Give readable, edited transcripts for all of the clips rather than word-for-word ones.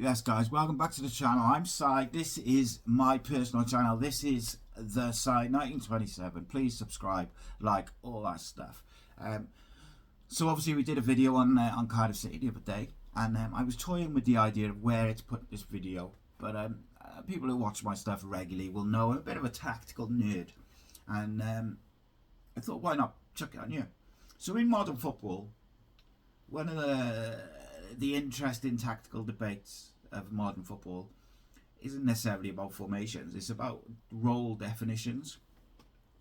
Yes guys, welcome back to the channel. I'm Si. This is my personal channel. This is the Si 1927. Please subscribe, like, all that stuff. So obviously we did a video on Cardiff City the other day, and I was toying with the idea of where to put this video, but people who watch my stuff regularly will know I'm a bit of a tactical nerd, and I thought, why not chuck it on you? So in modern football, one of the interesting tactical debates of modern football isn't necessarily about formations, it's about role definitions.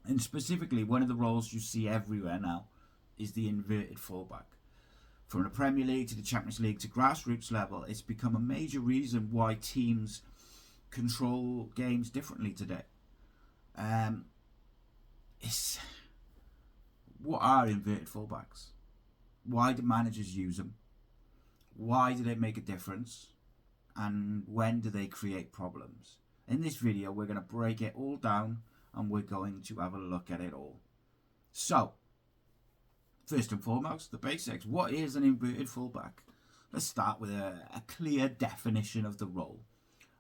And specifically, one of the roles you see everywhere now is the inverted fullback. From the Premier League to the Champions League to grassroots level, it's become a major reason why teams control games differently today. What are inverted fullbacks? Why do managers use them? Why do they make a difference? And when do they create problems? In this video, we're going to break it all down and we're going to have a look at it all. So, first and foremost, the basics. What is an inverted fullback? Let's start with a clear definition of the role.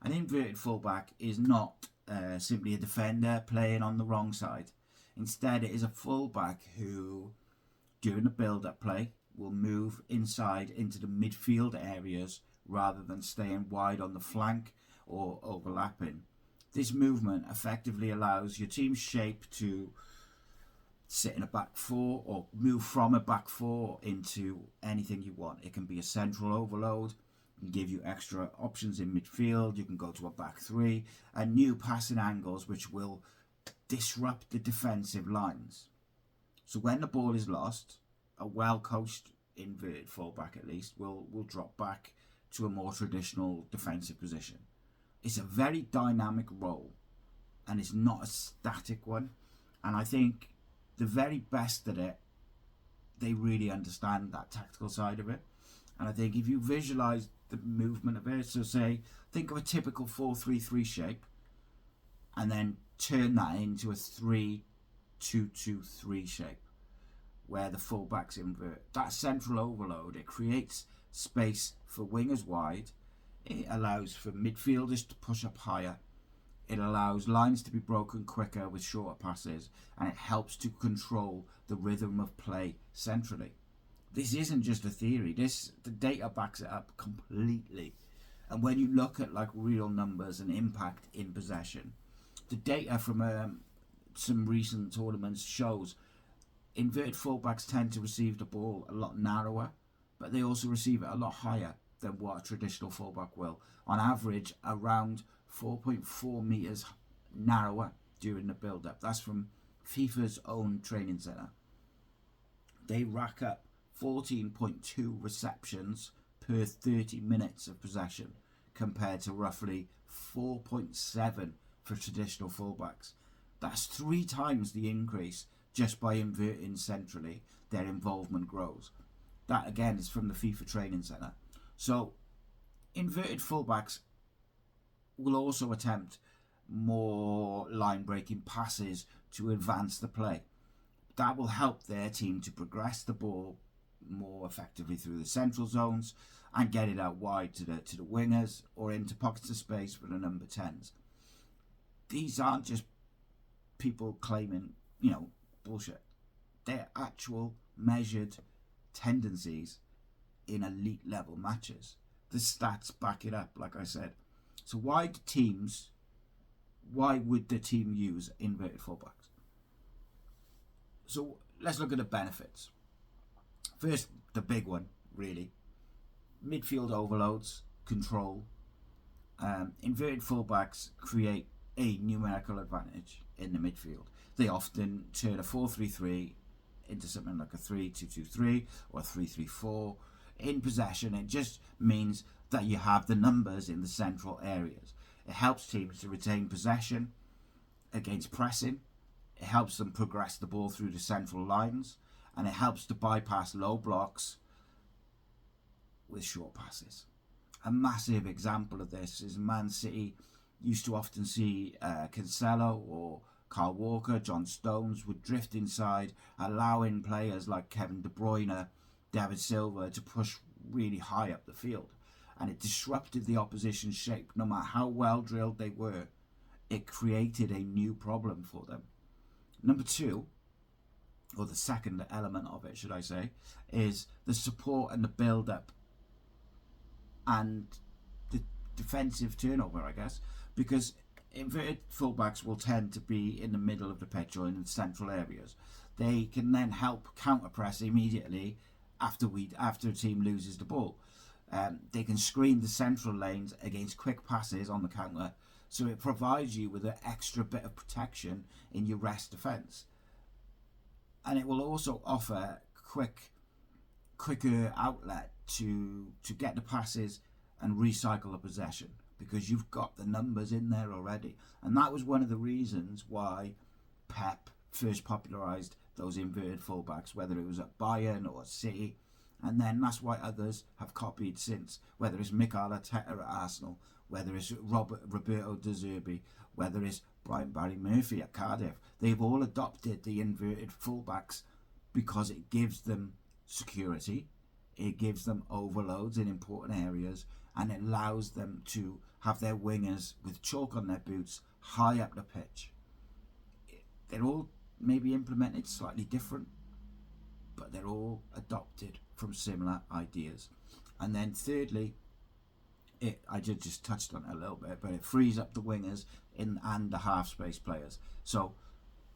An inverted fullback is not simply a defender playing on the wrong side. Instead, it is a fullback who, during the build-up play, will move inside into the midfield areas rather than staying wide on the flank or overlapping. This movement effectively allows your team's shape to sit in a back four or move from a back four into anything you want. It can be a central overload, it can give you extra options in midfield, you can go to a back three, and new passing angles which will disrupt the defensive lines. So when the ball is lost, a well-coached inverted fullback at least will drop back to a more traditional defensive position. It's a very dynamic role and it's not a static one, and I think the very best at it, they really understand that tactical side of it. And I think if you visualize the movement of it, so say think of a typical 4-3-3 shape and then turn that into a 3-2-2-3 shape where the fullbacks invert. That central overload, it creates space for wingers wide, it allows for midfielders to push up higher, it allows lines to be broken quicker with shorter passes, and it helps to control the rhythm of play centrally. This isn't just a theory, the data backs it up completely. And when you look at like real numbers and impact in possession, the data from some recent tournaments shows inverted fullbacks tend to receive the ball a lot narrower, but they also receive it a lot higher than what a traditional fullback will. On average, around 4.4 metres narrower during the build-up. That's from FIFA's own training centre. They rack up 14.2 receptions per 30 minutes of possession, compared to roughly 4.7 for traditional fullbacks. That's 3 times the increase. Just by inverting centrally, their involvement grows. That again is from the FIFA training centre. So inverted fullbacks will also attempt more line breaking passes to advance the play. That will help their team to progress the ball more effectively through the central zones and get it out wide to the wingers or into pockets of space for the number 10s. These aren't just people claiming, bullshit. They're actual measured tendencies in elite level matches. The stats back it up, like I said. So why would the team use inverted fullbacks? So let's look at the benefits. First, the big one, really. Midfield overloads, control. Inverted fullbacks create a numerical advantage in the midfield. They often turn a 4-3-3 into something like a 3-2-2-3 or a 3-3-4. In possession, it just means that you have the numbers in the central areas. It helps teams to retain possession against pressing. It helps them progress the ball through the central lines, and it helps to bypass low blocks with short passes. A massive example of this is Man City used to often see Cancelo or Kyle Walker, John Stones would drift inside, allowing players like Kevin De Bruyne, David Silva to push really high up the field. and it disrupted the opposition's shape. No matter how well drilled they were, it created a new problem for them. Number two, or the second element of it, should I say, is the support and the build-up and the defensive turnover, I guess, because inverted fullbacks will tend to be in the middle of the pitch or in the central areas. They can then help counter-press immediately after a team loses the ball. They can screen the central lanes against quick passes on the counter, so it provides you with an extra bit of protection in your rest defence. And it will also offer quicker outlet to get the passes and recycle the possession, because you've got the numbers in there already. And that was one of the reasons why Pep first popularised those inverted fullbacks, whether it was at Bayern or at City, and then that's why others have copied since, whether it's Mikel Arteta at Arsenal, whether it's Roberto De Zerbi, whether it's Barry Murphy at Cardiff. They've all adopted the inverted fullbacks because it gives them security, it gives them overloads in important areas, and it allows them to have their wingers with chalk on their boots high up the pitch. They're all maybe implemented slightly different, but they're all adopted from similar ideas. And then thirdly, I just touched on it a little bit, but it frees up the wingers and the half space players. So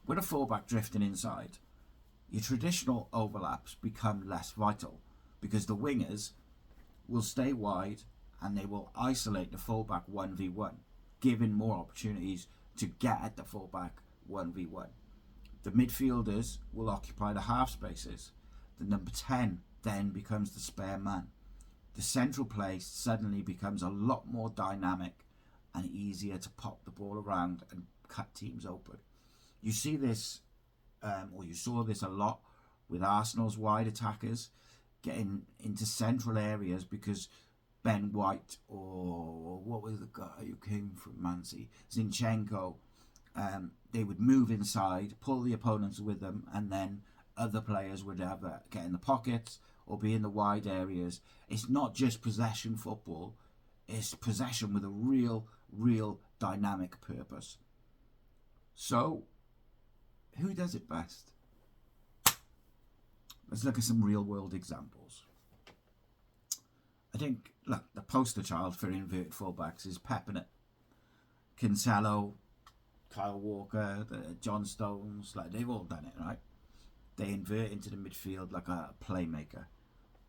with a fullback drifting inside, your traditional overlaps become less vital, because the wingers will stay wide and they will isolate the fullback 1v1, giving more opportunities to get at the fullback 1v1. The midfielders will occupy the half spaces. The number 10 then becomes the spare man. The central play suddenly becomes a lot more dynamic and easier to pop the ball around and cut teams open. You see this, or you saw this a lot with Arsenal's wide attackers getting into central areas, because Ben White, or what was the guy who came from Man City, Zinchenko, they would move inside, pull the opponents with them, and then other players would either get in the pockets or be in the wide areas. It's not just possession football, it's possession with a real dynamic purpose. So, who does it best? Let's look at some real world examples. I think, look, the poster child for inverted fullbacks is Pep, innit? Cancelo, Kyle Walker, John Stones, like they've all done it, right? They invert into the midfield like a playmaker.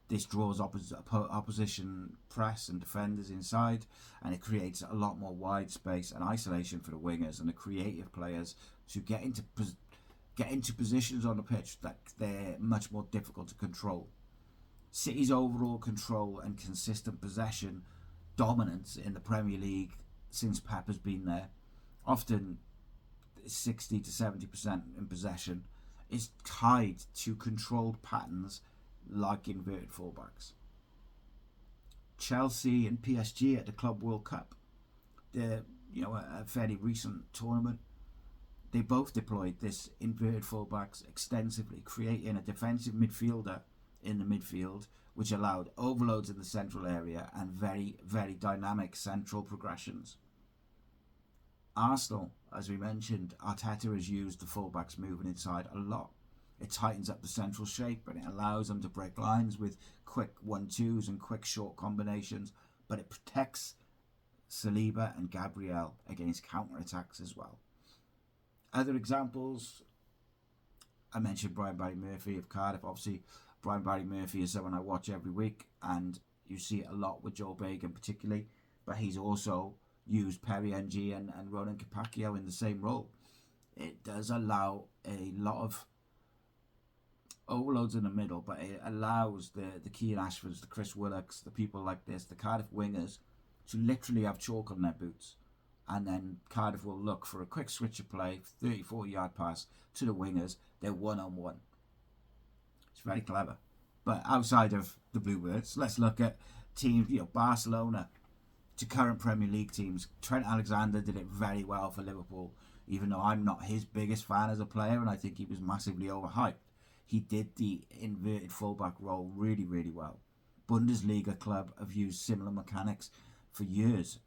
This draws opposition press and defenders inside, and it creates a lot more wide space and isolation for the wingers and the creative players to get into positions on the pitch that they're much more difficult to control. City's overall control and consistent possession dominance in the Premier League since Pep has been there, often 60 to 70% in possession, is tied to controlled patterns like inverted fullbacks. Chelsea and PSG at the Club World Cup, a fairly recent tournament, they both deployed this inverted fullbacks extensively, creating a defensive midfielder in the midfield, which allowed overloads in the central area and very dynamic central progressions. Arsenal, as we mentioned, Arteta has used the fullbacks moving inside a lot. It tightens up the central shape and it allows them to break lines with quick 1-2s and quick short combinations, but it protects Saliba and Gabriel against counter-attacks as well. Other examples, I mentioned Brian Barry Murphy of Cardiff. Obviously, Brian Barry Murphy is someone I watch every week, and you see it a lot with Joe Bagan particularly, but he's also used Perry Ng and Ronan Capacchio in the same role. It does allow a lot of overloads in the middle, but it allows the Keane Ashfords, the Chris Willocks, the people like this, the Cardiff wingers, to literally have chalk on their boots. And then Cardiff will look for a quick switch of play, 30-40 yard pass to the wingers. They're one-on-one. It's very clever. But outside of the Bluebirds, let's look at teams, Barcelona to current Premier League teams. Trent Alexander did it very well for Liverpool, even though I'm not his biggest fan as a player, and I think he was massively overhyped. He did the inverted fullback role really well. Bundesliga club have used similar mechanics for years.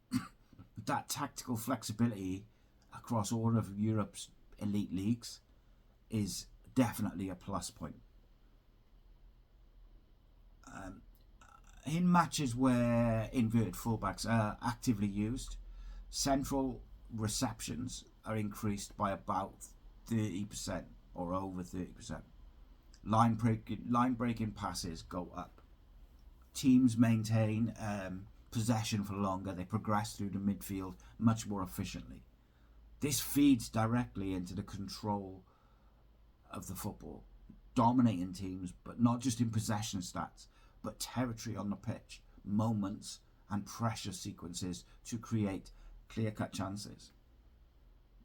That tactical flexibility across all of Europe's elite leagues is definitely a plus point. In matches where inverted fullbacks are actively used, central receptions are increased by about 30% or over 30%. Line breaking passes go up. Teams maintain possession for longer. They progress through the midfield much more efficiently. This feeds directly into the control of the football, dominating teams, but not just in possession stats, but territory on the pitch, moments and pressure sequences to create clear-cut chances.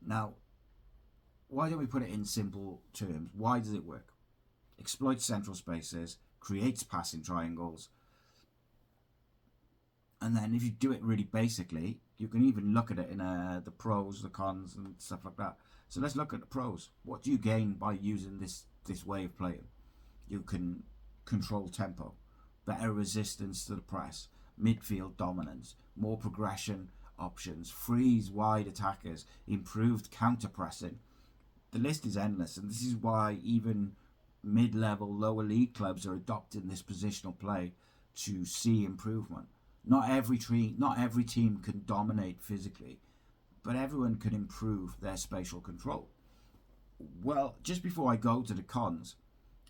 Now, why don't we put it in simple terms? Why does it work? Exploits central spaces, creates passing triangles, and then if you do it really basically, you can even look at it in the pros, the cons, and stuff like that. So let's look at the pros. What do you gain by using this way of playing? You can control tempo, better resistance to the press, midfield dominance, more progression options, freeze wide attackers, improved counter pressing. The list is endless, and this is why even mid-level lower league clubs are adopting this positional play to see improvement. Not every team can dominate physically, but everyone can improve their spatial control. Well, just before I go to the cons,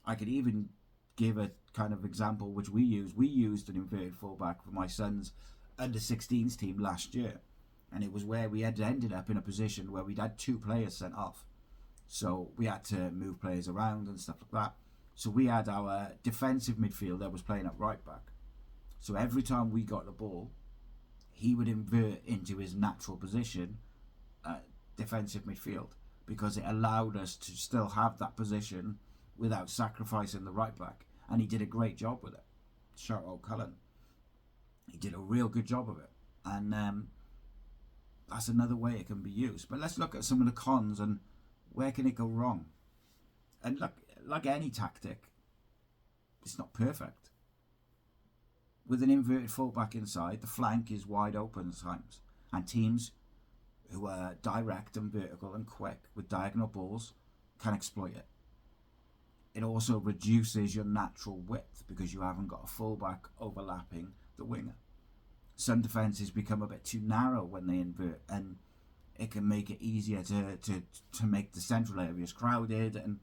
I could even give a kind of example which we used. We used an inverted fullback for my son's under-16s team last year, and it was where we had ended up in a position where we'd had 2 players sent off. So we had to move players around and stuff like that. So we had our defensive midfielder was playing at right back. So every time we got the ball, he would invert into his natural position at defensive midfield, because it allowed us to still have that position without sacrificing the right back. And he did a great job with it. Shout out Cullen. He did a real good job of it. And that's another way it can be used. But let's look at some of the cons and where can it go wrong. And like any tactic, it's not perfect. With an inverted fullback inside, the flank is wide open at times, and teams who are direct and vertical and quick with diagonal balls can exploit it. It also reduces your natural width because you haven't got a fullback overlapping the winger. Some defences become a bit too narrow when they invert, and it can make it easier to make the central areas crowded, and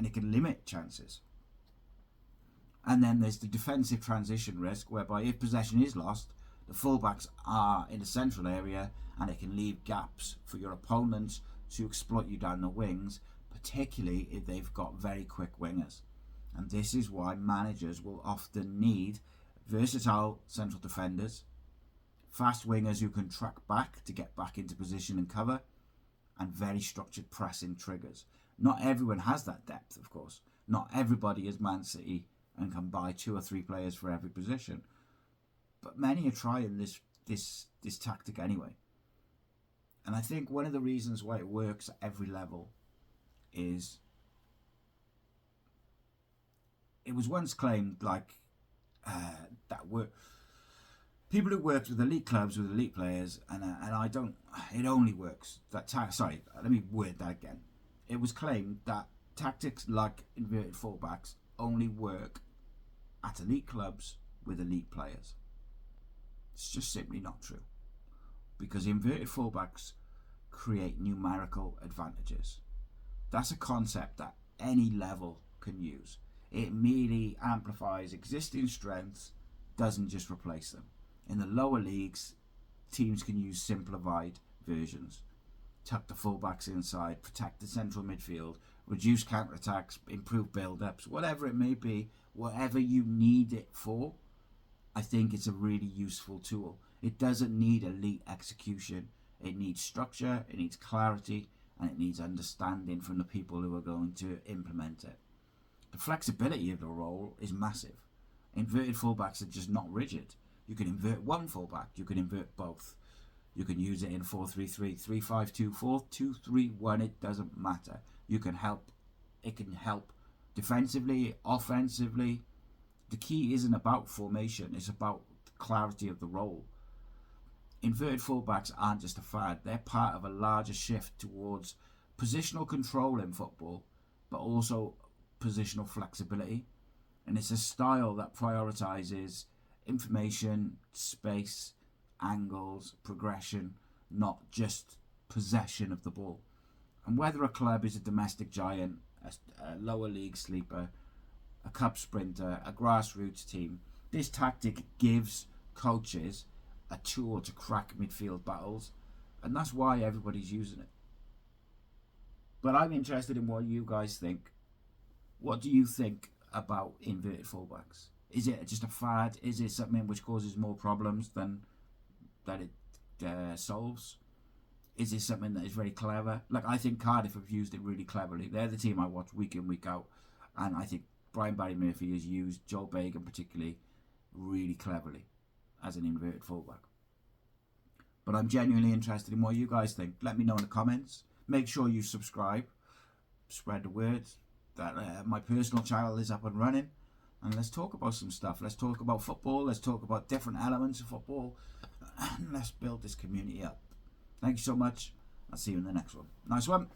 it can limit chances. And then there's the defensive transition risk, whereby if possession is lost, the fullbacks are in the central area and it can leave gaps for your opponents to exploit you down the wings, particularly if they've got very quick wingers. And this is why managers will often need versatile central defenders, fast wingers who can track back to get back into position and cover, and very structured pressing triggers. Not everyone has that depth, of course. Not everybody is Man City and can buy 2 or 3 players for every position, but many are trying this tactic anyway. And I think one of the reasons why it works at every level is it was once claimed like that people who worked with elite clubs with elite players, and I don't. It only works that sorry, let me word that again. It was claimed that tactics like inverted fullbacks only work at elite clubs with elite players. It's just simply not true, because inverted fullbacks create numerical advantages. That's a concept that any level can use. It merely amplifies existing strengths, doesn't just replace them. In the lower leagues, teams can use simplified versions. Tuck the fullbacks inside, protect the central midfield, reduce counterattacks, improve build-ups, whatever it may be, whatever you need it for. I think it's a really useful tool. It doesn't need elite execution. It needs structure, it needs clarity, and it needs understanding from the people who are going to implement it. The flexibility of the role is massive. Inverted fullbacks are just not rigid. You can invert one fullback, you can invert both. You can use it in 4-3-3, 3-5-2, 4-2-3-1, it doesn't matter. It can help defensively, offensively, the key isn't about formation, it's about the clarity of the role. Inverted fullbacks aren't just a fad, they're part of a larger shift towards positional control in football, but also positional flexibility. And it's a style that prioritises information, space, angles, progression, not just possession of the ball. And whether a club is a domestic giant, a lower league sleeper, a cup sprinter, a grassroots team, this tactic gives coaches a tool to crack midfield battles, and that's why everybody's using it. But I'm interested in what you guys think. What do you think about inverted fullbacks? Is it just a fad? Is it something which causes more problems than that it solves? Is it something that is very clever? Like, I think Cardiff have used it really cleverly. They're the team I watch week in, week out, and I think Brian Barry Murphy has used Joel Bagan particularly really cleverly as an inverted fullback. But I'm genuinely interested in what you guys think. Let me know in the comments. Make sure you subscribe. Spread the word that my personal channel is up and running. And let's talk about some stuff. Let's talk about football. Let's talk about different elements of football. And let's build this community up. Thank you so much. I'll see you in the next one. Nice one.